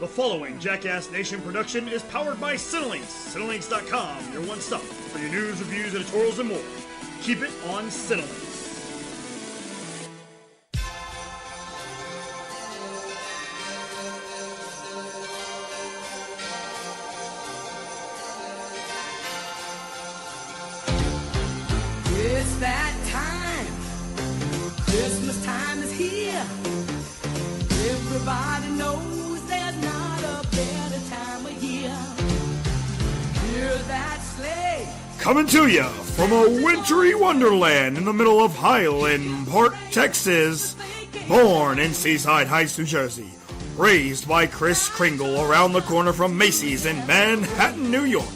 The following Jackass Nation production is powered by Cinelinx. Cinelinx.com, your one stop for your news, reviews, editorials, and more. Keep it on Cinelinx. It's that time. Christmas time is here. Everybody knows there's not a better time of year. Hear that sleigh. Coming to you from a wintry wonderland in the middle of Highland Park, Texas. Born in Seaside Heights, New Jersey. Raised by Kris Kringle around the corner from Macy's in Manhattan, New York.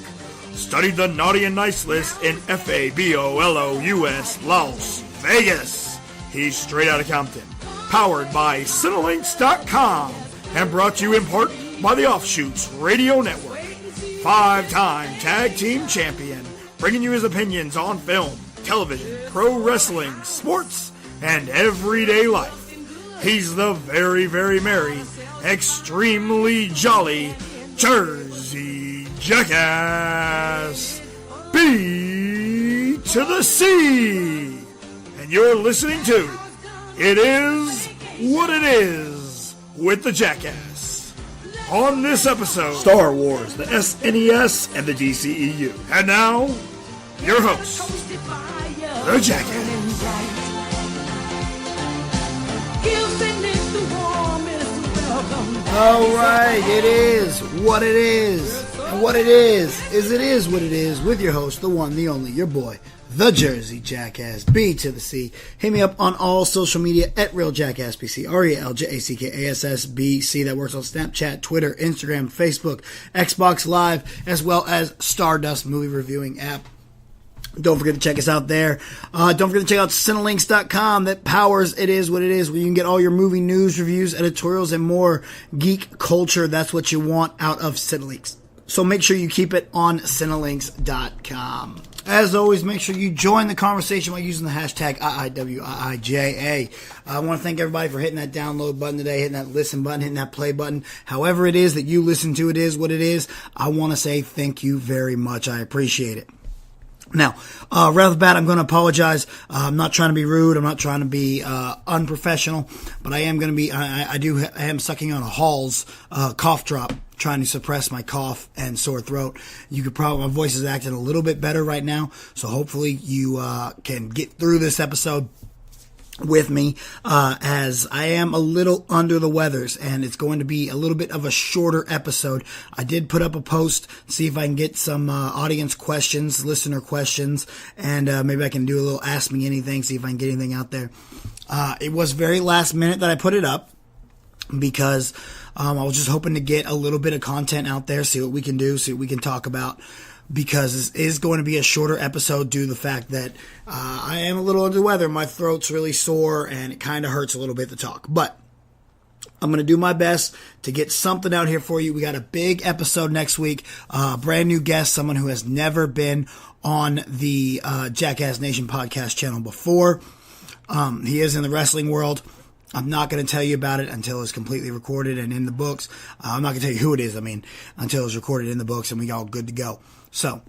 Studied the naughty and nice list in FABOLOUS, Las Vegas. He's straight out of Compton. Powered by Cinelinx.com and brought to you in part by the Offshoots Radio Network. 5-time tag team champion, bringing you his opinions on film, television, pro wrestling, sports, and everyday life. He's the very, very merry, extremely jolly Jersey Jackass B to the C. And you're listening to It Is What It Is with the Jackass. On this episode, Star Wars, the SNES, and the DCEU. And now, your host, the Jackass. Alright, it is what it is. And what it is what it is with your host, the one, the only, your boy, the Jersey Jackass, B to the C. Hit me up on all social media at RealJackassBC, RealJackassBC. That works on Snapchat, Twitter, Instagram, Facebook, Xbox Live, as well as Stardust movie reviewing app. Don't forget to check us out there. Don't forget to check out Cinelinx.com that powers It Is What It Is, where you can get all your movie news, reviews, editorials, and more geek culture. That's what you want out of Cinelinx. So make sure you keep it on Cinelinx.com. As always, make sure you join the conversation by using the hashtag IiWiIJA. I want to thank everybody for hitting that download button today, hitting that listen button, hitting that play button. However it is that you listen to It Is What It Is, I want to say thank you very much. I appreciate it. Now, right off the bat, I'm going to apologize. I'm not trying to be rude. I'm not trying to be unprofessional, but I am going to be. I am sucking on a Hall's cough drop, trying to suppress my cough and sore throat. You could probably, my voice is acting a little bit better right now, so hopefully you can get through this episode with me, as I am a little under the weathers, and it's going to be a little bit of a shorter episode. I did put up a post, see if I can get some audience questions, listener questions, and maybe I can do a little Ask Me Anything, see if I can get anything out there. It was very last minute that I put it up, because I was just hoping to get a little bit of content out there, see what we can do, see what we can talk about, because this is going to be a shorter episode due to the fact that I am a little under the weather. My throat's really sore, and it kind of hurts a little bit to talk. But I'm going to do my best to get something out here for you. We got a big episode next week, brand new guest, someone who has never been on the Jackass Nation podcast channel before. He is in the wrestling world. I'm not going to tell you about it until it's completely recorded and in the books. I'm not going to tell you who it is, until it's recorded in the books and we all good to go. So,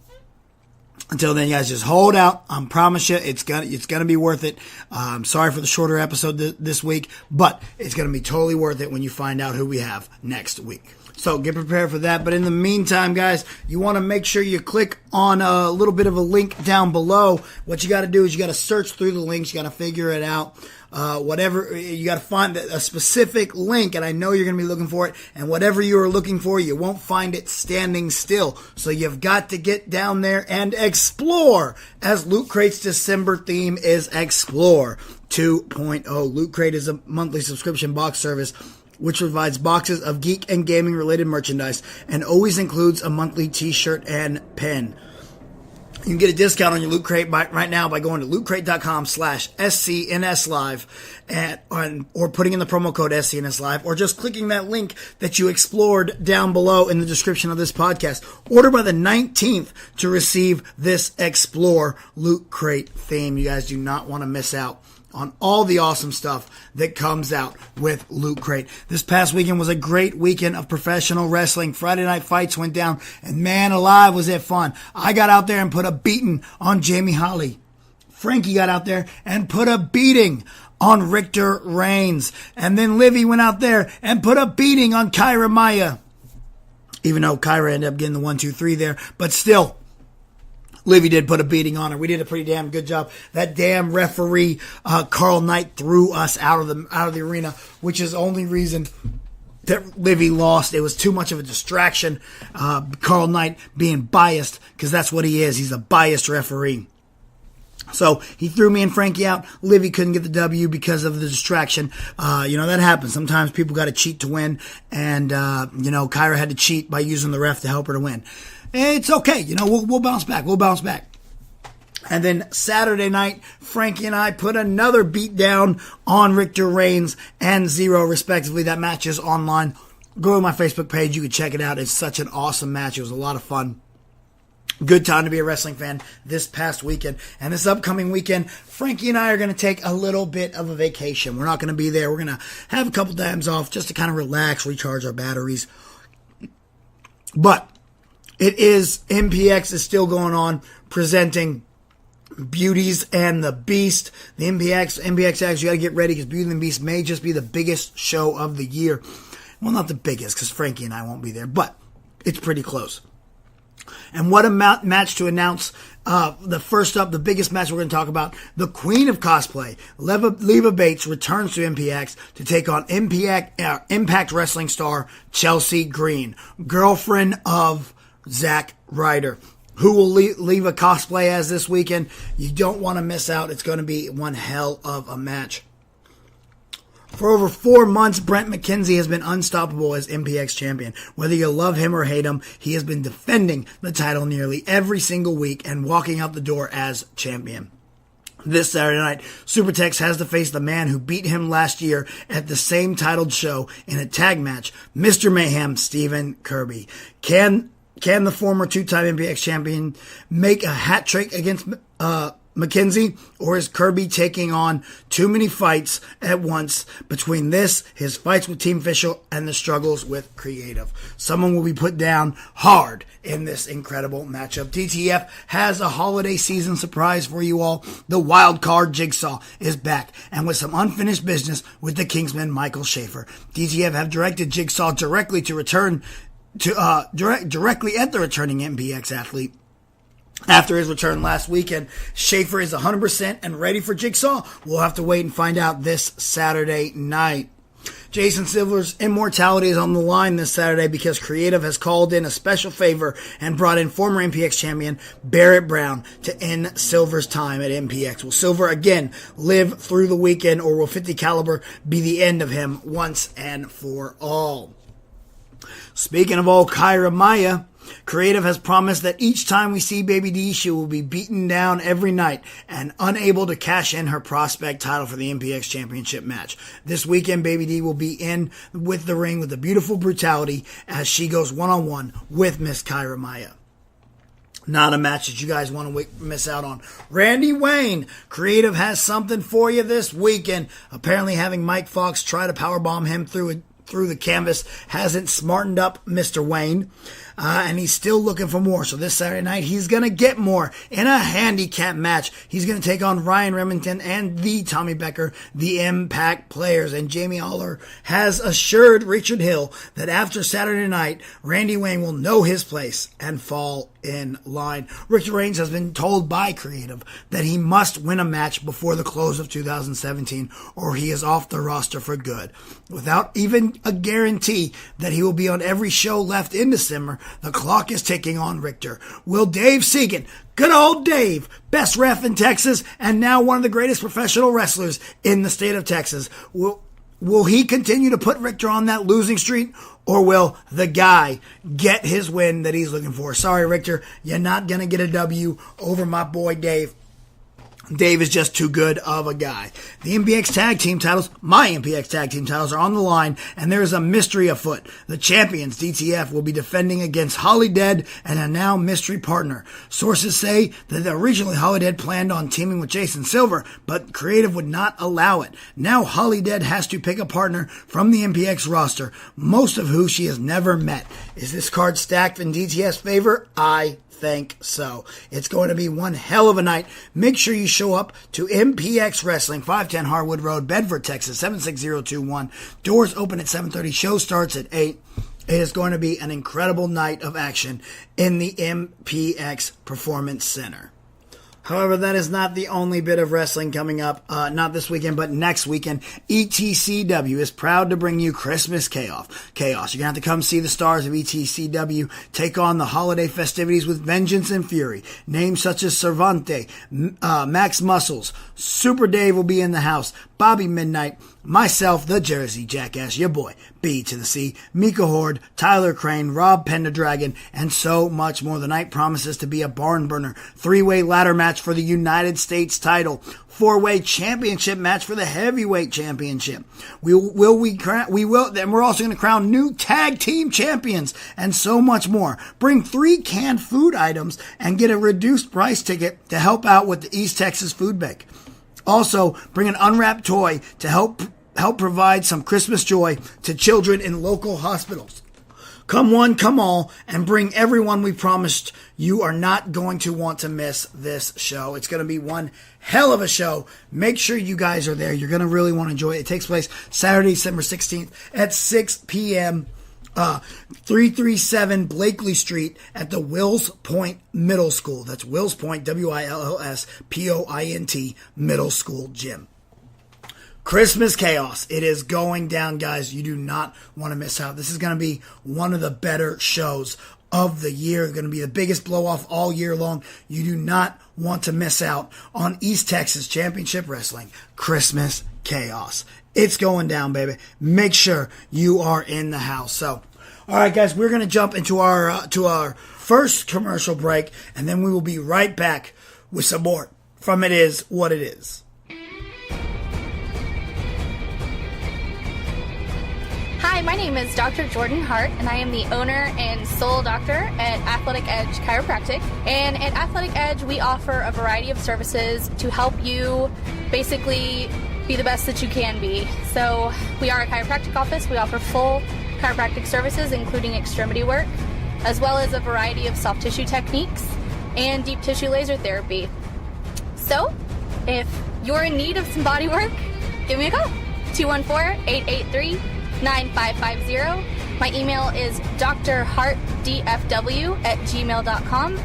until then, you guys, just hold out. I promise you, it's gonna be worth it. I'm sorry for the shorter episode this week, but it's gonna be totally worth it when you find out who we have next week. So get prepared for that. But in the meantime, guys, you want to make sure you click on a little bit of a link down below. What you got to do is you got to search through the links. You got to figure it out. Whatever, you got to find a specific link, and I know you're going to be looking for it. And whatever you are looking for, you won't find it standing still. So you've got to get down there and explore, as Loot Crate's December theme is Explore 2.0. Loot Crate is a monthly subscription box service which provides boxes of geek and gaming related merchandise and always includes a monthly t-shirt and pin. You can get a discount on your Loot Crate right now by going to lootcrate.com/SCNSlive or putting in the promo code SCNSlive, or just clicking that link that you explored down below in the description of this podcast. Order by the 19th to receive this Explore Loot Crate theme. You guys do not want to miss out on all the awesome stuff that comes out with Loot Crate. This past weekend was a great weekend of professional wrestling. Friday night fights went down, and man alive was it fun. I got out there and put a beating on Jamie Holly. Frankie got out there and put a beating on Richter Reigns. And then Livy went out there and put a beating on Kyra Maya. Even though Kyra ended up getting the 1, 2, 3 there. But still, Livy did put a beating on her. We did a pretty damn good job. That damn referee, Carl Knight, threw us out of the arena, which is the only reason that Livy lost. It was too much of a distraction. Carl Knight being biased, because that's what he is. He's a biased referee. So he threw me and Frankie out. Livy couldn't get the W because of the distraction. That happens. Sometimes people got to cheat to win. And, Kyra had to cheat by using the ref to help her to win. It's okay. We'll bounce back. We'll bounce back. And then Saturday night, Frankie and I put another beat down on Richter Reigns and Zero, respectively. That match is online. Go to my Facebook page. You can check it out. It's such an awesome match. It was a lot of fun. Good time to be a wrestling fan this past weekend. And this upcoming weekend, Frankie and I are going to take a little bit of a vacation. We're not going to be there. We're going to have a couple times off just to kind of relax, recharge our batteries. But MPX is still going on, presenting Beauties and the Beast. The MPX acts, you got to get ready because Beauty and the Beast may just be the biggest show of the year. Well, not the biggest because Frankie and I won't be there, but it's pretty close. And what a match to announce. The biggest match we're going to talk about, the Queen of Cosplay, Leva Bates, returns to MPX to take on Impact Wrestling star Chelsea Green, girlfriend of Zack Ryder. Who will Leva cosplay as this weekend? You don't want to miss out. It's going to be one hell of a match. For over 4 months, Brent McKenzie has been unstoppable as MPX champion. Whether you love him or hate him, he has been defending the title nearly every single week and walking out the door as champion. This Saturday night, Supertex has to face the man who beat him last year at the same titled show in a tag match, Mr. Mayhem, Stephen Kirby. Can the former two-time MPX champion make a hat trick against McKenzie, or is Kirby taking on too many fights at once between his fights with Team Official, and the struggles with Creative? Someone will be put down hard in this incredible matchup. DTF has a holiday season surprise for you all. The wild card Jigsaw is back, and with some unfinished business with the Kingsman Michael Schaefer. DTF have directed Jigsaw directly to return to directly at the returning MPX athlete. After his return last weekend, Schaefer is 100% and ready for Jigsaw. We'll have to wait and find out this Saturday night. Jason Silver's immortality is on the line this Saturday because Creative has called in a special favor and brought in former MPX champion Barrett Brown to end Silver's time at MPX. Will Silver again live through the weekend, or will 50 caliber be the end of him once and for all? Speaking of old Kyra Maya, Creative has promised that each time we see Baby D, she will be beaten down every night and unable to cash in her prospect title for the MPX Championship match. This weekend, Baby D will be in with the ring with a beautiful brutality as she goes one-on-one with Miss Kyra Maya. Not a match that you guys want to miss out on. Randy Wayne, Creative has something for you this weekend. Apparently having Mike Fox try to powerbomb him through the canvas hasn't smartened up Mr. Wayne. And he's still looking for more. So this Saturday night, he's going to get more in a handicap match. He's going to take on Ryan Remington and the Tommy Becker, the Impact players. And Jamie Aller has assured Richard Hill that after Saturday night, Randy Wayne will know his place and fall in line. Richard Reigns has been told by Creative that he must win a match before the close of 2017 or he is off the roster for good. Without even a guarantee that he will be on every show left in December, the clock is ticking on Richter. Will Dave Segan, good old Dave, best ref in Texas and now one of the greatest professional wrestlers in the state of Texas, will he continue to put Richter on that losing streak, or will the guy get his win that he's looking for? Sorry, Richter, you're not going to get a W over my boy Dave. Dave is just too good of a guy. The MPX Tag Team titles, my MPX Tag Team titles, are on the line, and there is a mystery afoot. The champions, DTF, will be defending against Holidead and a now mystery partner. Sources say that originally Holidead planned on teaming with Jason Silver, but creative would not allow it. Now Holidead has to pick a partner from the MPX roster, most of who she has never met. Is this card stacked in DTF's favor? I think so. It's going to be one hell of a night. Make sure you show up to MPX Wrestling, 510 Harwood Road, Bedford, Texas, 76021. Doors open at 7:30. Show starts at 8. It is going to be an incredible night of action in the MPX Performance Center. However, that is not the only bit of wrestling coming up, not this weekend, but next weekend. ETCW is proud to bring you Christmas Chaos. You're going to have to come see the stars of ETCW take on the holiday festivities with vengeance and fury. Names such as Cervante, Max Muscles, Super Dave will be in the house, Bobby Midnight, myself, the Jersey Jackass, your boy, B to the C, Mika Horde, Tyler Crane, Rob Pendragon, and so much more. The night promises to be a barn burner. 3-way ladder match for the United States title. 4-way championship match for the heavyweight championship. We will, and we're also going to crown new tag team champions and so much more. Bring 3 canned food items and get a reduced price ticket to help out with the East Texas Food Bank. Also, bring an unwrapped toy to help provide some Christmas joy to children in local hospitals. Come one, come all, and bring everyone we promised. You are not going to want to miss this show. It's going to be one hell of a show. Make sure you guys are there. You're going to really want to enjoy it. It takes place Saturday, December 16th at 6 p.m. 337 Blakely Street at the Wills Point Middle School. That's Wills Point, WILLSPOINT Middle School Gym. Christmas Chaos. It is going down, guys. You do not want to miss out. This is going to be one of the better shows of the year. Going to be the biggest blow off all year long. You do not want to miss out on East Texas Championship Wrestling. Christmas Chaos. It's going down, baby. Make sure you are in the house. So, all right, guys, we're going to jump into our first commercial break, and then we will be right back with some more from It Is What It Is. Hi, my name is Dr. Jordan Hart, and I am the owner and sole doctor at Athletic Edge Chiropractic. And at Athletic Edge, we offer a variety of services to help you basically be the best that you can be. So we are a chiropractic office. We offer full chiropractic services, including extremity work, as well as a variety of soft tissue techniques and deep tissue laser therapy. So if you're in need of some body work, give me a call, 214-883-9550. My email is drhartdfw@gmail.com.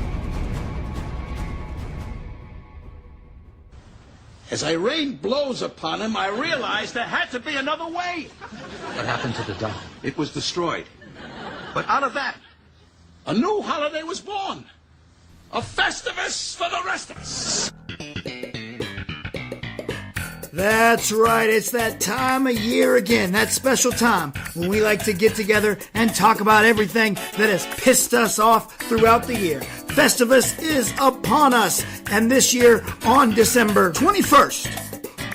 As I rained blows upon him, I realized there had to be another way. What happened to the doll? It was destroyed. But out of that, a new holiday was born. A Festivus for the rest of us. That's right, it's that time of year again, that special time when we like to get together and talk about everything that has pissed us off throughout the year. Festivus is upon us, and this year on December 21st,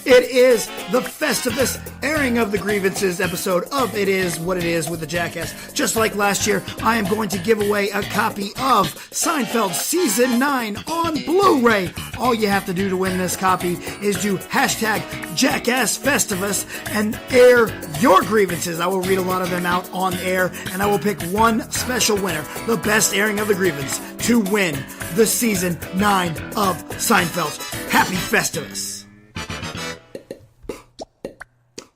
it is the Festivus airing of the grievances episode of It Is What It Is with the Jackass. Just like last year, I am going to give away a copy of Seinfeld Season 9 on Blu-ray. All you have to do to win this copy is do hashtag JackassFestivus and air your grievances. I will read a lot of them out on air, and I will pick one special winner, the best airing of the grievance, to win the Season 9 of Seinfeld. Happy Festivus!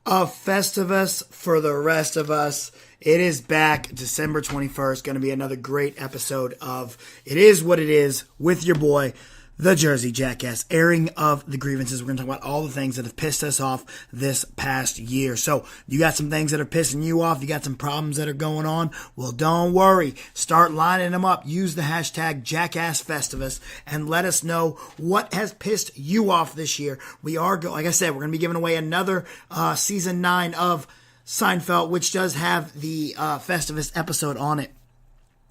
A Festivus for the rest of us. It is back December 21st. Going to be another great episode of It Is What It Is with your boy, the Jersey Jackass, airing of the grievances. We're going to talk about all the things that have pissed us off this past year. So, you got some things that are pissing you off. You got some problems that are going on. Well, don't worry. Start lining them up. Use the hashtag JackassFestivus and let us know what has pissed you off this year. We are, like I said, we're going to be giving away another Season 9 of Seinfeld, which does have the Festivus episode on it.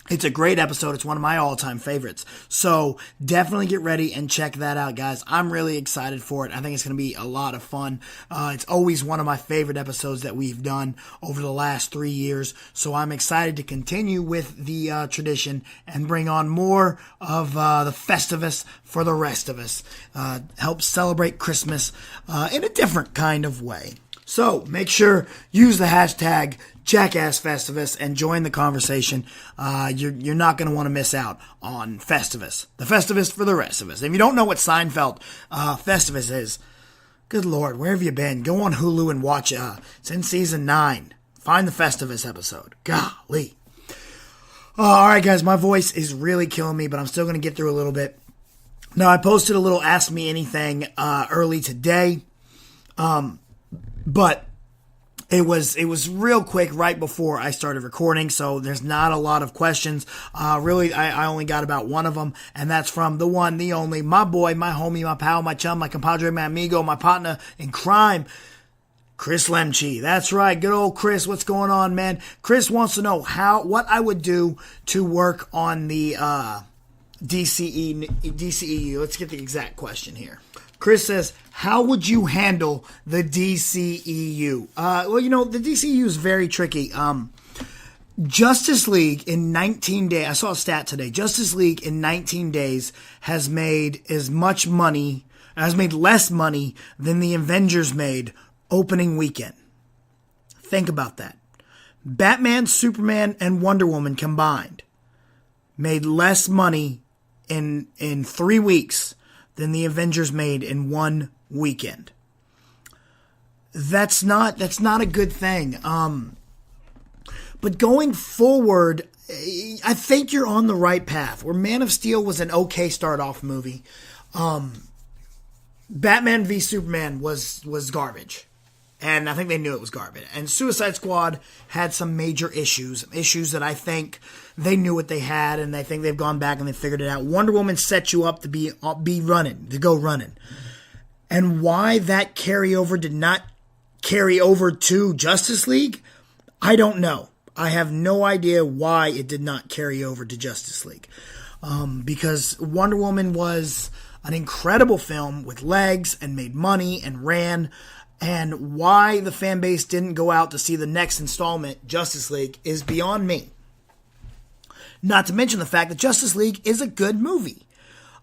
It's a great episode. It's one of my all-time favorites. So definitely get ready and check that out, guys. I'm really excited for it. I think it's going to be a lot of fun. It's always one of my favorite episodes that we've done over the last 3 years. So I'm excited to continue with the tradition and bring on more of the Festivus for the rest of us. Help celebrate Christmas in a different kind of way. So make sure, use the hashtag Jackass Festivus and join the conversation. You're not going to want to miss out on Festivus. The Festivus for the rest of us. If you don't know what Seinfeld Festivus is, good Lord, where have you been? Go on Hulu and watch it. It's in season 9. Find the Festivus episode. Golly. All right, guys, my voice is really killing me, but I'm still going to get through a little bit. Now, I posted a little Ask Me Anything early today. But it was real quick right before I started recording, so there's not a lot of questions. Really, I only got about one of them, and that's from the one, the only, my boy, my homie, my pal, my chum, my compadre, my amigo, my partner in crime, Chris Lemche. That's right, good old Chris. What's going on, man? Chris wants to know what I would do to work on the DCEU. Let's get the exact question here. Chris says, how would you handle the DCEU? Well, the DCEU is very tricky. Justice League in 19 days, I saw a stat today, Justice League in 19 days has made less money than the Avengers made opening weekend. Think about that. Batman, Superman, and Wonder Woman combined made less money in 3 weeks than the Avengers made in 1 weekend. That's not a good thing. But going forward, I think you're on the right path. Where Man of Steel was an okay start-off movie, Batman v Superman was garbage. And I think they knew it was garbage. And Suicide Squad had some major issues that I think they knew what they had, and I think they've gone back and they figured it out. Wonder Woman set you up to go running. And why that carryover did not carry over to Justice League, I don't know. I have no idea why it did not carry over to Justice League. Because Wonder Woman was an incredible film with legs and made money and ran. And why the fan base didn't go out to see the next installment, Justice League, is beyond me. Not to mention the fact that Justice League is a good movie.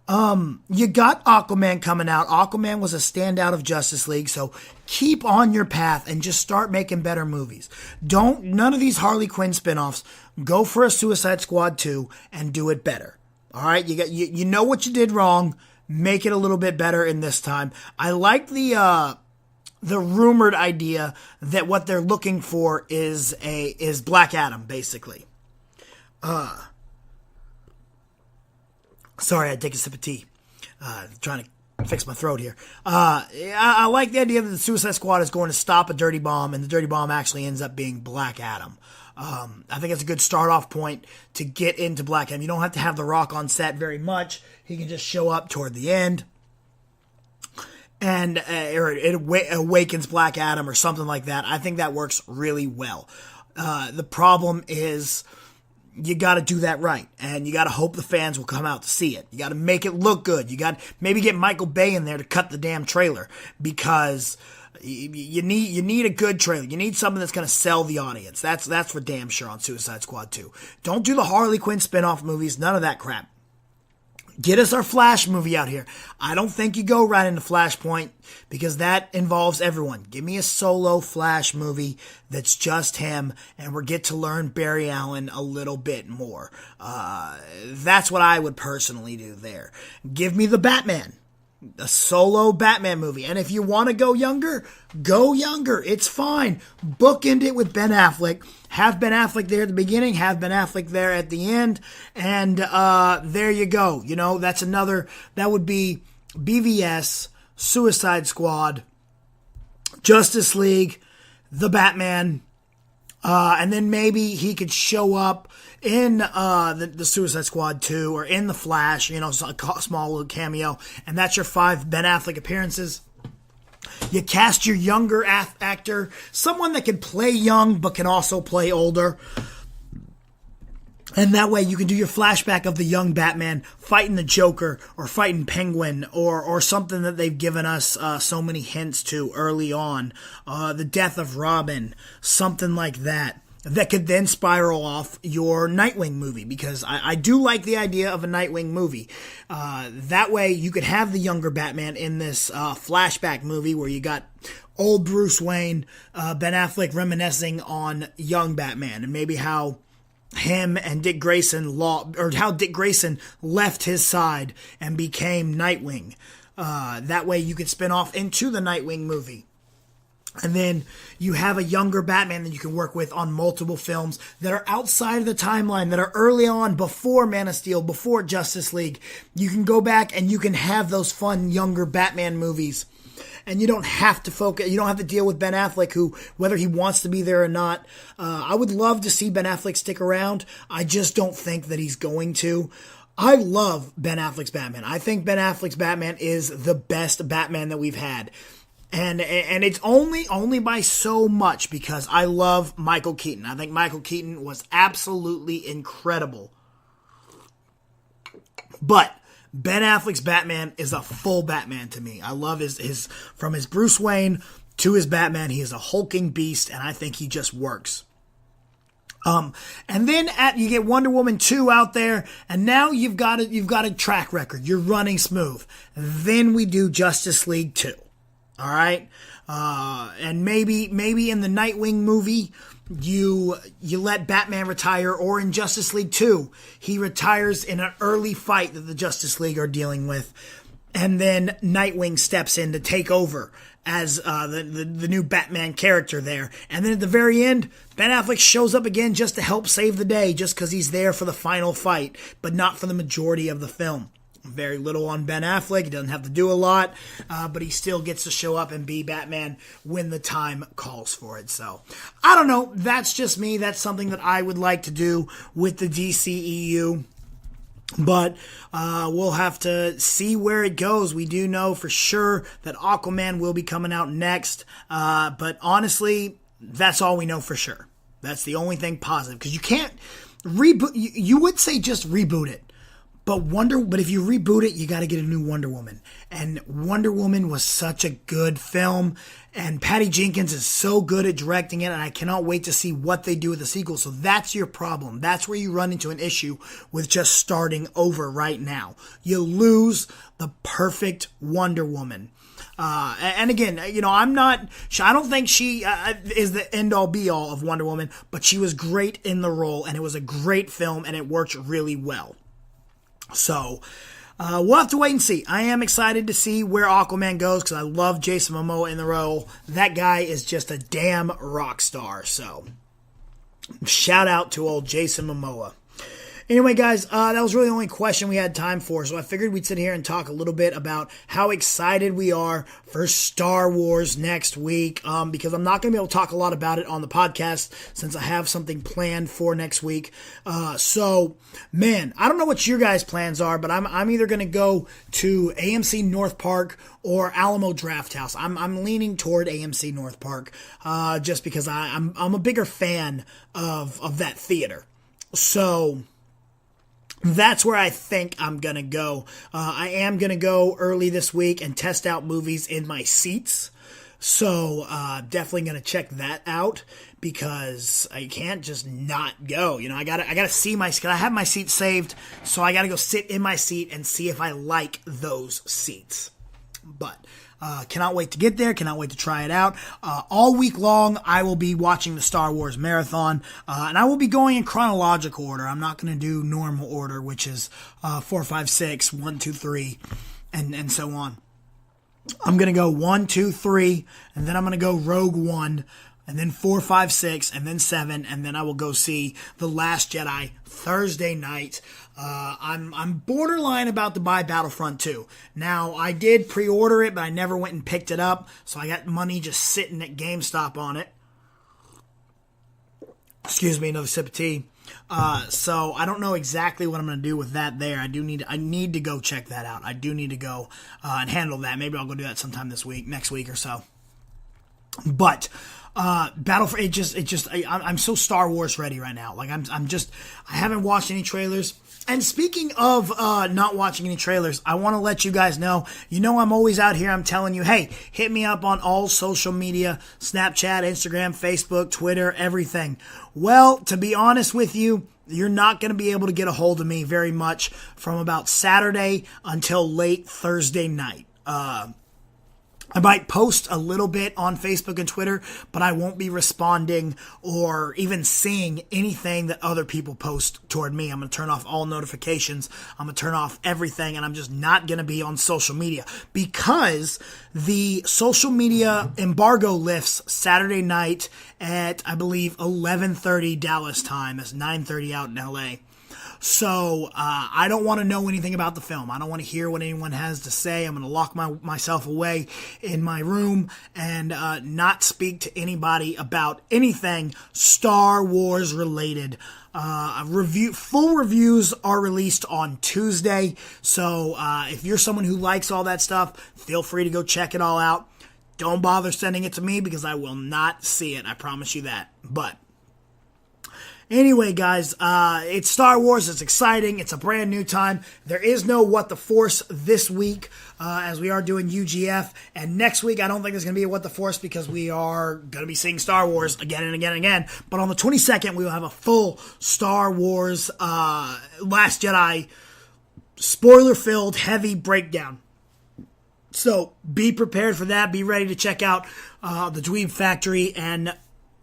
You got Aquaman coming out. Aquaman was a standout of Justice League, so keep on your path and just start making better movies. None of these Harley Quinn spinoffs. Go for a Suicide Squad 2 and do it better. All right, you know what you did wrong. Make it a little bit better in this time. I like the rumored idea that what they're looking for is Black Adam, basically. Sorry, I had to take a sip of tea. Trying to fix my throat here. I like the idea that the Suicide Squad is going to stop a dirty bomb, and the dirty bomb actually ends up being Black Adam. I think it's a good start-off point to get into Black Adam. You don't have to have The Rock on set very much. He can just show up toward the end. And it awakens Black Adam or something like that. I think that works really well. The problem is you got to do that right, and you got to hope the fans will come out to see it. You got to make it look good. You got to maybe get Michael Bay in there to cut the damn trailer, because you need a good trailer. You need something that's going to sell the audience. That's for damn sure on Suicide Squad 2. Don't do the Harley Quinn spinoff movies. None of that crap. Get us our Flash movie out here. I don't think you go right into Flashpoint, because that involves everyone. Give me a solo Flash movie that's just him, and we get to learn Barry Allen a little bit more. That's what I would personally do there. Give me the Batman. A solo Batman movie. And if you want to go younger, go younger. It's fine. Bookend it with Ben Affleck. Have Ben Affleck there at the beginning, have Ben Affleck there at the end, and there you go. That would be BVS, Suicide Squad, Justice League, the Batman, and then maybe he could show up in the Suicide Squad 2 or in the Flash, a small little cameo, and that's your 5 Ben Affleck appearances. You cast your younger actor, someone that can play young but can also play older. And that way you can do your flashback of the young Batman fighting the Joker or fighting Penguin or something that they've given us so many hints to early on. The death of Robin, something like that. That could then spiral off your Nightwing movie, because I do like the idea of a Nightwing movie. That way you could have the younger Batman in this flashback movie where you got old Bruce Wayne, Ben Affleck reminiscing on young Batman, and maybe how him and Dick Grayson how Dick Grayson left his side and became Nightwing. That way you could spin off into the Nightwing movie. And then you have a younger Batman that you can work with on multiple films that are outside of the timeline, that are early on, before Man of Steel, before Justice League. You can go back and you can have those fun younger Batman movies. And you don't have to focus, you don't have to deal with Ben Affleck, who, whether he wants to be there or not, I would love to see Ben Affleck stick around. I just don't think that he's going to. I love Ben Affleck's Batman. I think Ben Affleck's Batman is the best Batman that we've had. And it's only by so much, because I love Michael Keaton. I think Michael Keaton was absolutely incredible. But Ben Affleck's Batman is a full Batman to me. I love his from his Bruce Wayne to his Batman. He is a hulking beast, and I think he just works. And then you get Wonder Woman 2 out there, and now you've got a track record. You're running smooth. Then we do Justice League 2. All right, and maybe in the Nightwing movie, you let Batman retire, or in Justice League 2, he retires in an early fight that the Justice League are dealing with, and then Nightwing steps in to take over as the new Batman character there. And then at the very end, Ben Affleck shows up again just to help save the day, just because he's there for the final fight, but not for the majority of the film. Very little on Ben Affleck. He doesn't have to do a lot, but he still gets to show up and be Batman when the time calls for it. So, I don't know. That's just me. That's something that I would like to do with the DCEU. But we'll have to see where it goes. We do know for sure that Aquaman will be coming out next. But honestly, that's all we know for sure. That's the only thing positive. Because you can't reboot. You would say just reboot it. But if you reboot it, you got to get a new Wonder Woman. And Wonder Woman was such a good film, and Patty Jenkins is so good at directing it, and I cannot wait to see what they do with the sequel. So that's your problem. That's where you run into an issue with just starting over right now. You lose the perfect Wonder Woman. And again, I don't think she is the end-all be-all of Wonder Woman, but she was great in the role, and it was a great film, and it worked really well. So, we'll have to wait and see. I am excited to see where Aquaman goes, because I love Jason Momoa in the role. That guy is just a damn rock star. So, shout out to old Jason Momoa. Anyway, guys, that was really the only question we had time for, so I figured we'd sit here and talk a little bit about how excited we are for Star Wars next week, because I'm not going to be able to talk a lot about it on the podcast since I have something planned for next week. So, man, I don't know what your guys' plans are, but I'm either going to go to AMC North Park or Alamo Drafthouse. I'm leaning toward AMC North Park, just because I'm a bigger fan of that theater. So that's where I think I'm going to go. I am going to go early this week and test out movies in my seats. So definitely going to check that out, because I can't just not go. I gotta see I have my seat saved, so I gotta go sit in my seat and see if I like those seats. But cannot wait to get there. Cannot wait to try it out. All week long, I will be watching the Star Wars marathon, and I will be going in chronological order. I'm not going to do normal order, which is 4, 5, 6, 1, 2, 3, and so on. I'm going to go 1, 2, 3, and then I'm going to go Rogue One, and then 4, 5, 6, and then 7, and then I will go see The Last Jedi Thursday night. I'm borderline about to buy Battlefront 2. Now, I did pre-order it, but I never went and picked it up, so I got money just sitting at GameStop on it. Excuse me, another sip of tea. So I don't know exactly what I'm going to do with that there. I need to go check that out. I do need to go and handle that. Maybe I'll go do that sometime next week or so. But Battle for I'm so Star Wars ready right now. Like I haven't watched any trailers. And speaking of not watching any trailers, I want to let you guys know, I'm always out here. I'm telling you, hey, hit me up on all social media, Snapchat, Instagram, Facebook, Twitter, everything. Well, to be honest with you, you're not going to be able to get a hold of me very much from about Saturday until late Thursday night. I might post a little bit on Facebook and Twitter, but I won't be responding or even seeing anything that other people post toward me. I'm going to turn off all notifications. I'm going to turn off everything, and I'm just not going to be on social media because the social media embargo lifts Saturday night at, I believe, 11:30 Dallas time. That's 9:30 out in LA. So I don't want to know anything about the film. I don't want to hear what anyone has to say. I'm going to lock myself away in my room and not speak to anybody about anything Star Wars related. Full reviews are released on Tuesday. So if you're someone who likes all that stuff, feel free to go check it all out. Don't bother sending it to me because I will not see it. I promise you that. But anyway, guys, it's Star Wars. It's exciting. It's a brand new time. There is no What the Force this week, as we are doing UGF. And next week, I don't think there's going to be a What the Force because we are going to be seeing Star Wars again and again and again. But on the 22nd, we will have a full Star Wars Last Jedi spoiler-filled, heavy breakdown. So be prepared for that. Be ready to check out the Dweeb Factory and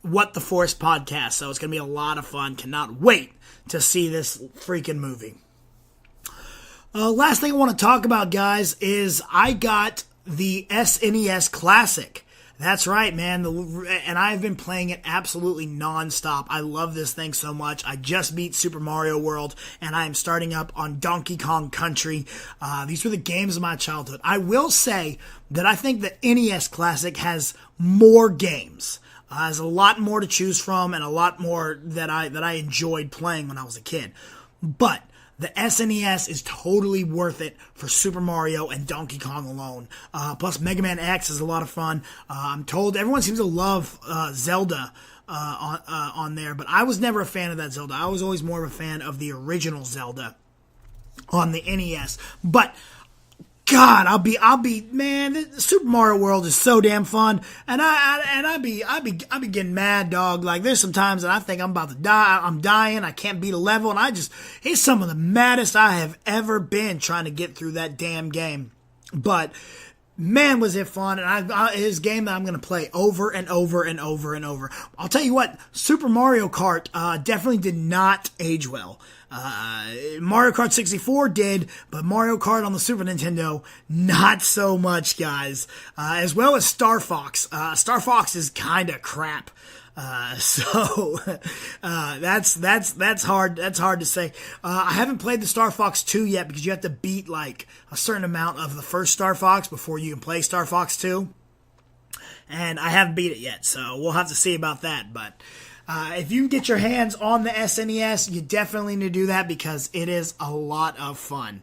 What the Force podcast. So it's going to be a lot of fun. Cannot wait to see this freaking movie. Last thing I want to talk about, guys, is I got the SNES Classic. That's right, man. And I've been playing it absolutely nonstop. I love this thing so much. I just beat Super Mario World, and I am starting up on Donkey Kong Country. These were the games of my childhood. I will say that I think the NES Classic has more games. There's a lot more to choose from and a lot more that I enjoyed playing when I was a kid. But the SNES is totally worth it for Super Mario and Donkey Kong alone. Plus, Mega Man X is a lot of fun. I'm told everyone seems to love Zelda on there, but I was never a fan of that Zelda. I was always more of a fan of the original Zelda on the NES. But God, I'll be, man, Super Mario World is so damn fun, and I'll be getting mad, dog. Like, there's some times that I think I'm about to die, I'm dying, I can't beat a level, and it's some of the maddest I have ever been trying to get through that damn game. But, man, was it fun, and it's a game that I'm going to play over and over and over and over. I'll tell you what, Super Mario Kart definitely did not age well. Mario Kart 64 did, but Mario Kart on the Super Nintendo, not so much, guys. As well as Star Fox. Star Fox is kind of crap. That's hard to say. I haven't played the Star Fox 2 yet because you have to beat like a certain amount of the first Star Fox before you can play Star Fox 2. And I haven't beat it yet, so we'll have to see about that, but if you can get your hands on the SNES, you definitely need to do that because it is a lot of fun.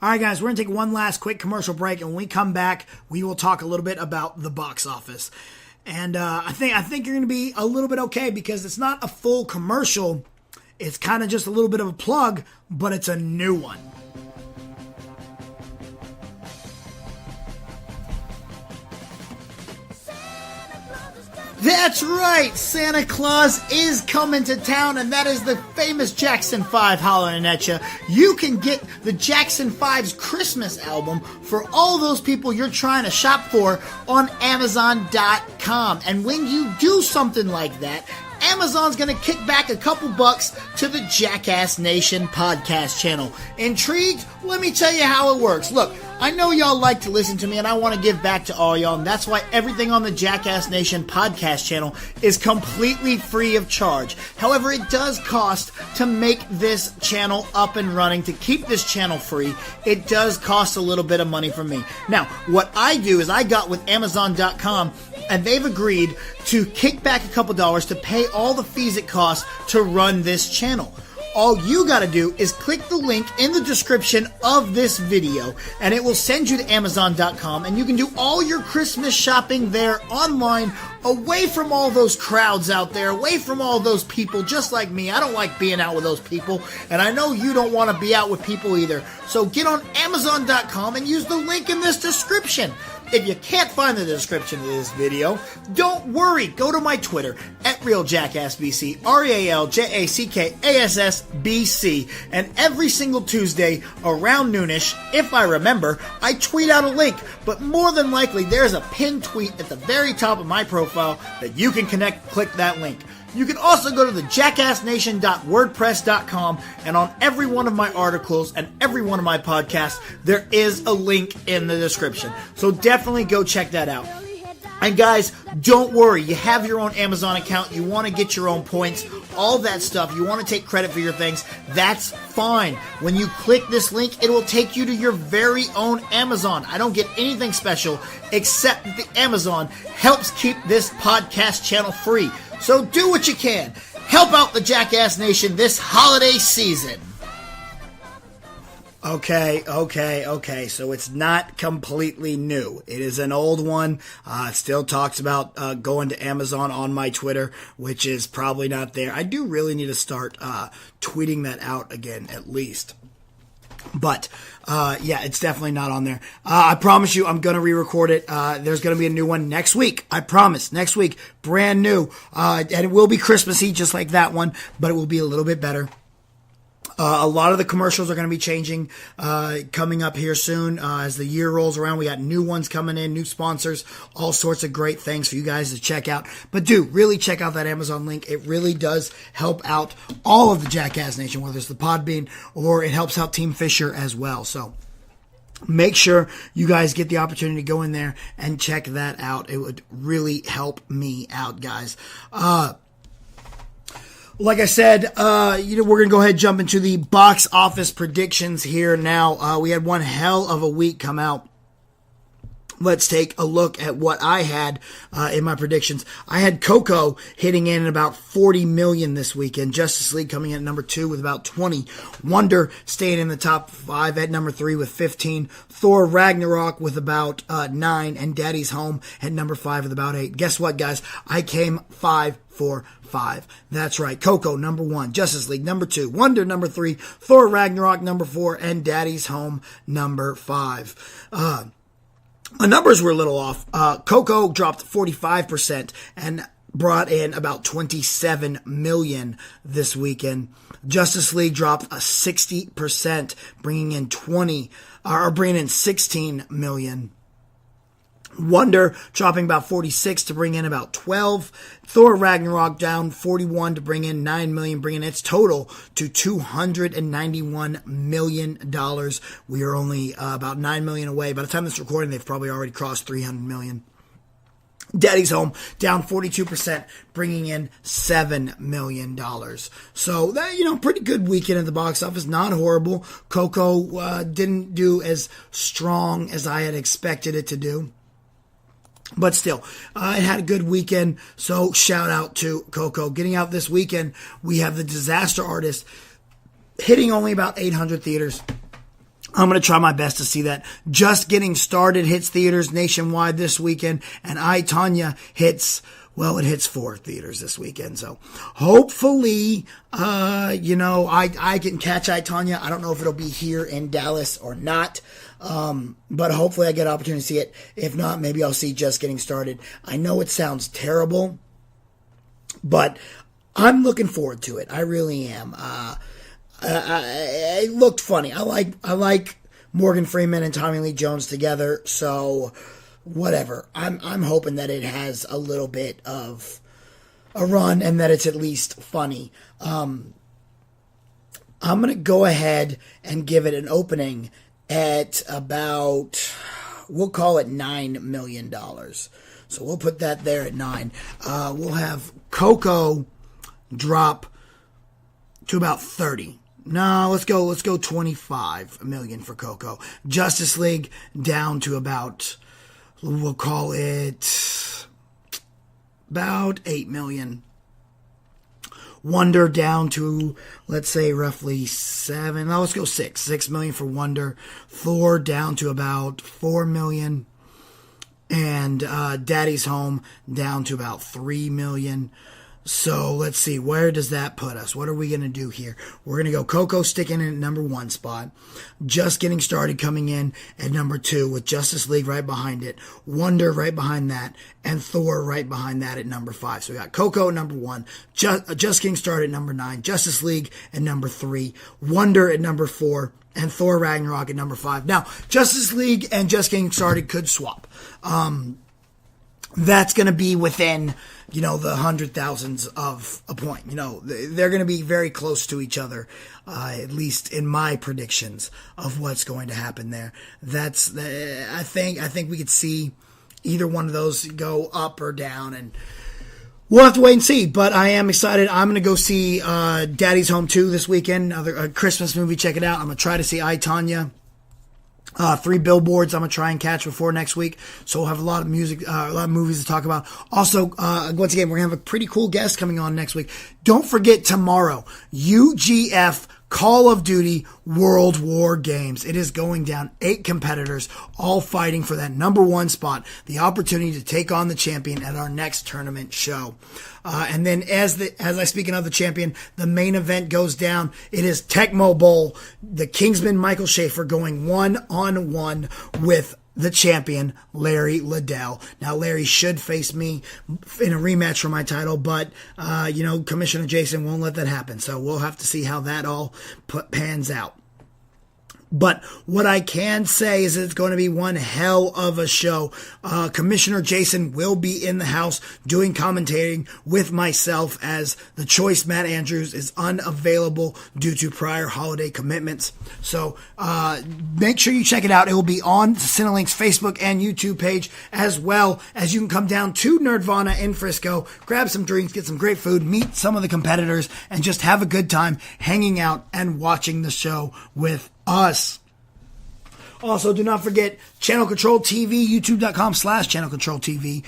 All right, guys, we're going to take one last quick commercial break, and when we come back, we will talk a little bit about the box office. And I think you're going to be a little bit okay because it's not a full commercial. It's kind of just a little bit of a plug, but it's a new one. That's right, Santa Claus is coming to town, and that is the famous Jackson 5 hollering at you. You can get the Jackson 5's Christmas album for all those people you're trying to shop for on Amazon.com. And when you do something like that, Amazon's going to kick back a couple bucks to the Jackass Nation podcast channel. Intrigued? Let me tell you how it works. Look, I know y'all like to listen to me, and I want to give back to all y'all, and that's why everything on the Jackass Nation podcast channel is completely free of charge. However, it does cost to make this channel up and running, to keep this channel free. It does cost a little bit of money from me. Now, what I do is I got with Amazon.com, and they've agreed to kick back a couple dollars to pay all the fees it costs to run this channel. all you got to do is click the link in the description of this video, and it will send you to Amazon.com, and you can do all your Christmas shopping there online, away from all those crowds out there, away from all those people just like me. I don't like being out with those people, and I know you don't want to be out with people either. So get on Amazon.com and use the link in this description. If you can't find the description of this video, don't worry. Go to my Twitter, @RealJackassBC, RealJackassBC, and every single Tuesday around noonish, if I remember, I tweet out a link. But more than likely, there's a pinned tweet at the very top of my profile that you can click that link. You can also go to the jackassnation.wordpress.com, and on every one of my articles and every one of my podcasts, there is a link in the description. So definitely go check that out. And guys, don't worry. You have your own Amazon account. You want to get your own points, all that stuff. You want to take credit for your things. That's fine. When you click this link, it will take you to your very own Amazon. I don't get anything special except that the Amazon helps keep this podcast channel free. So do what you can. Help out the Jackass Nation this holiday season. Okay. So it's not completely new. It is an old one. It still talks about going to Amazon on my Twitter, which is probably not there. I do really need to start tweeting that out again, at least. But, yeah, it's definitely not on there. I promise you I'm going to re-record it. There's going to be a new one next week. I promise. Next week. Brand new. And it will be Christmassy just like that one, but it will be a little bit better. A lot of the commercials are going to be changing, coming up here soon. As the year rolls around, we got new ones coming in, new sponsors, all sorts of great things for you guys to check out. But do really check out that Amazon link. It really does help out all of the Jackass Nation, whether it's the Podbean or it helps out Team Fisher as well. So make sure you guys get the opportunity to go in there and check that out. It would really help me out, guys. Like I said, we're going to go ahead and jump into the box office predictions here now. We had one hell of a week come out. Let's take a look at what I had in my predictions. I had Coco hitting in at about 40 million this weekend. Justice League coming in at number 2 with about 20. Wonder staying in the top 5 at number 3 with 15. Thor Ragnarok with about 9. And Daddy's Home at number 5 with about 8. Guess what, guys? I came 5 for 5. That's right. Coco, number 1. Justice League, number 2. Wonder, number 3. Thor Ragnarok, number 4. And Daddy's Home, number 5. The numbers were a little off. Coco dropped 45% and brought in about 27 million this weekend. Justice League dropped 60%, bringing in 16 million. Wonder dropping about 46 to bring in about 12. Thor Ragnarok down 41 to bring in 9 million, bringing its total to $291 million. We are only about 9 million away. By the time this is recording, they've probably already crossed 300 million. Daddy's Home down 42%, bringing in $7 million. So that, pretty good weekend at the box office. Not horrible. Coco didn't do as strong as I had expected it to do. But still, it had a good weekend, so shout out to Coco. Getting out this weekend, we have The Disaster Artist hitting only about 800 theaters. I'm going to try my best to see that. Just Getting Started hits theaters nationwide this weekend, and I, Tonya hits 4 theaters this weekend. So hopefully, I can catch I, Tonya. I don't know if it'll be here in Dallas or not. But hopefully I get an opportunity to see it. If not, maybe I'll see Just Getting Started. I know it sounds terrible, but I'm looking forward to it. I really am. It looked funny. I like Morgan Freeman and Tommy Lee Jones together. So whatever. I'm hoping that it has a little bit of a run and that it's at least funny. I'm going to go ahead and give it an opening at about, we'll call it $9 million. So we'll put that there at 9. We'll have Coco drop to about 30. No, let's go 25 million for Coco. Justice League down to about, we'll call it about 8 million. Wonder down to, let's say, roughly 7. No, let's go 6. 6 million for Wonder. Thor down to about 4 million. And Daddy's Home down to about 3 million. So let's see, where does that put us? What are we going to do here? We're going to go Coco sticking in at number 1 spot. Just Getting Started coming in at number 2 with Justice League right behind it. Wonder right behind that. And Thor right behind that at number 5. So we got Coco at number 1. Just Getting Started at number 9. Justice League at number 3. Wonder at number 4. And Thor Ragnarok at number 5. Now, Justice League and Just Getting Started could swap. That's going to be within, the 100,000s of a point. They're going to be very close to each other, at least in my predictions of what's going to happen there. I think we could see either one of those go up or down, and we'll have to wait and see. But I am excited. I'm going to go see Daddy's Home 2 this weekend, another Christmas movie. Check it out. I'm going to try to see I, Tonya. 3 billboards I'm going to try and catch before next week. So we'll have a lot of music, a lot of movies to talk about. Also, once again, we're going to have a pretty cool guest coming on next week. Don't forget tomorrow, UGF Call of Duty World War Games. It is going down. 8 competitors all fighting for that number 1 spot, the opportunity to take on the champion at our next tournament show. And then as I speak of the champion, the main event goes down. It is Tecmo Bowl, the Kingsman Michael Schaefer going 1-on-1 with the champion, Larry Liddell. Now, Larry should face me in a rematch for my title, but, Commissioner Jason won't let that happen. So we'll have to see how that all pans out. But what I can say is it's going to be one hell of a show. Commissioner Jason will be in the house doing commentating with myself, as the choice Matt Andrews is unavailable due to prior holiday commitments. So make sure you check it out. It will be on Cinelink's Facebook and YouTube page, as well as you can come down to Nerdvana in Frisco, grab some drinks, get some great food, meet some of the competitors, and just have a good time hanging out and watching the show with us. Also, do not forget Channel Control TV, youtube.com/Channel Control TV.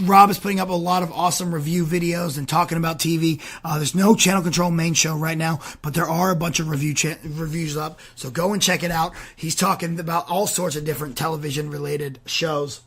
Rob is putting up a lot of awesome review videos and talking about TV. There's no Channel Control main show right now, but there are a bunch of reviews up. So go and check it out. He's talking about all sorts of different television related shows.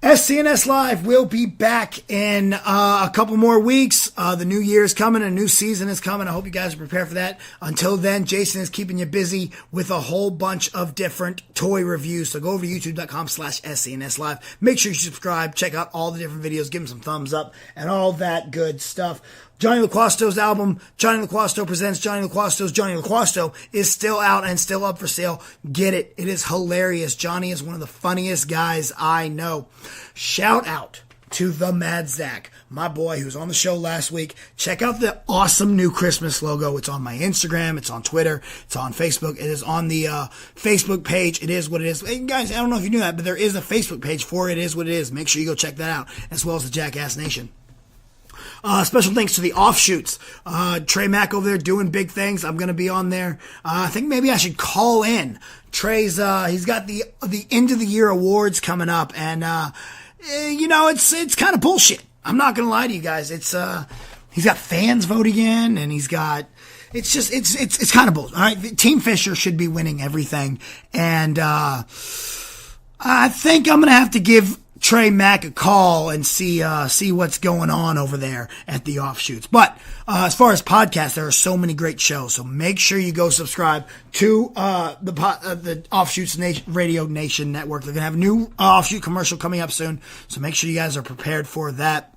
SCNS Live will be back in a couple more weeks. The new year is coming. A new season is coming. I hope you guys are prepared for that. Until then, Jason is keeping you busy with a whole bunch of different toy reviews. So go over to youtube.com/SCNS Live. Make sure you subscribe. Check out all the different videos. Give them some thumbs up and all that good stuff. Johnny LaQuasto's album, Johnny LaQuasto Presents Johnny LaQuasto's Johnny LaQuasto, is still out and still up for sale. Get it. It is hilarious. Johnny is one of the funniest guys I know. Shout out to the Mad Zach, my boy, who was on the show last week. Check out the awesome new Christmas logo. It's on my Instagram. It's on Twitter. It's on Facebook. It is on the Facebook page. It is what it is. Hey, guys, I don't know if you knew that, but there is a Facebook page for It Is What It Is. Make sure you go check that out, as well as the Jackass Nation. Special thanks to the offshoots. Trey Mack over there doing big things. I'm going to be on there. I think maybe I should call in. Trey's, he's got the end of the year awards coming up, and, it's kind of bullshit. I'm not going to lie to you guys. It's, he's got fans voting in, and it's kind of bullshit. All right. Team Fisher should be winning everything. And, I think I'm going to have to give Trey Mack a call and see what's going on over there at the offshoots. But as far as podcasts, there are so many great shows. So make sure you go subscribe to the Offshoots Radio Nation Network. They're gonna have a new offshoot commercial coming up soon. So make sure you guys are prepared for that.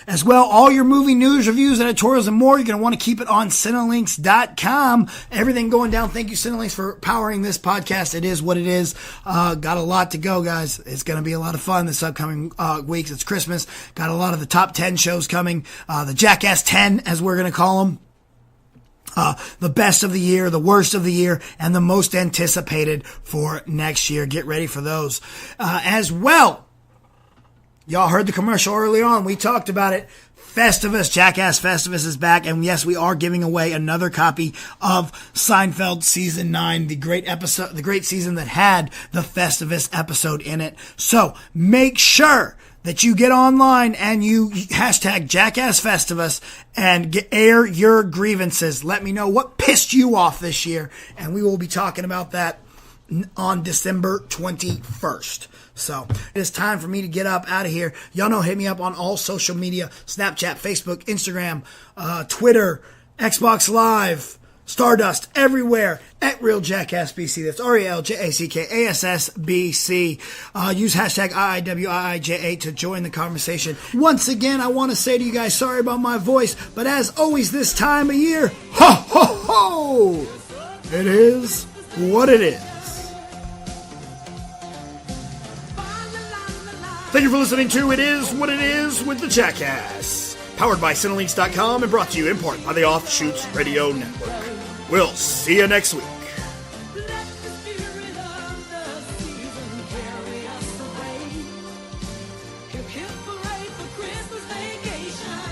As well, all your movie news, reviews, editorials, and more, you're going to want to keep it on Cinelinks.com. Everything going down. Thank you, Cinelinks, for powering this podcast. It is what it is. Got a lot to go, guys. It's going to be a lot of fun this upcoming weeks. It's Christmas. Got a lot of the top 10 shows coming. The Jackass 10, as we're going to call them. The best of the year, the worst of the year, and the most anticipated for next year. Get ready for those. As well, y'all heard the commercial early on. We talked about it. Festivus, Jackass Festivus is back. And yes, we are giving away another copy of Seinfeld Season 9, the great season that had the Festivus episode in it. So make sure that you get online and you hashtag Jackass Festivus and air your grievances. Let me know what pissed you off this year, and we will be talking about that on December 21st. So it is time for me to get up out of here. Y'all know, hit me up on all social media: Snapchat, Facebook, Instagram, Twitter, Xbox Live, Stardust, everywhere at Real Jackass BC. That's RealJackassBC. Use hashtag IiWiIJA to join the conversation. Once again, I want to say to you guys, sorry about my voice, but as always this time of year, ho ho ho! It is what it is. Thank you for listening to It Is What It Is with the Jackass. Powered by Cinelinks.com and brought to you in part by the Offshoots Radio Network. We'll see you next week. Let the spirit of the season carry us away. Hip hip parade for Christmas vacation.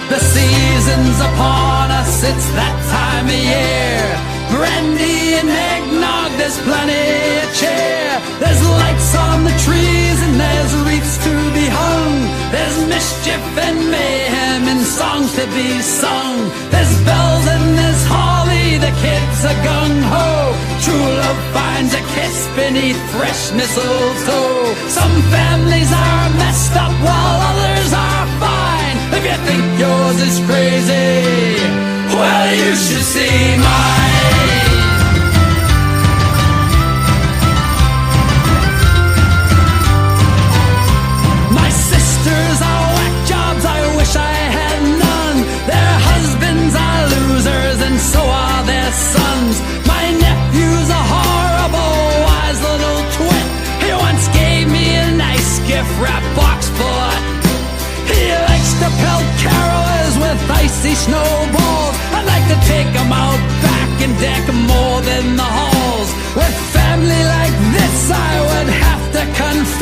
The season's upon us, it's that time of year. Brandy and eggnog, there's plenty of cheer. There's lights on the trees and there's wreaths to be hung. There's mischief and mayhem and songs to be sung. There's bells and there's holly, the kids are gung-ho. True love finds a kiss beneath fresh mistletoe. Some families are messed up while others are fine. If you think yours is crazy, well, you should see mine. My sisters are whack jobs, I wish I had none. Their husbands are losers and so are their sons. My nephew's a horrible, wise little twit. He once gave me a nice gift wrap box full of he likes to pelt carolers with icy snowballs. I'd like to take 'em out back and deck more than the halls. With family like this, I would have to confess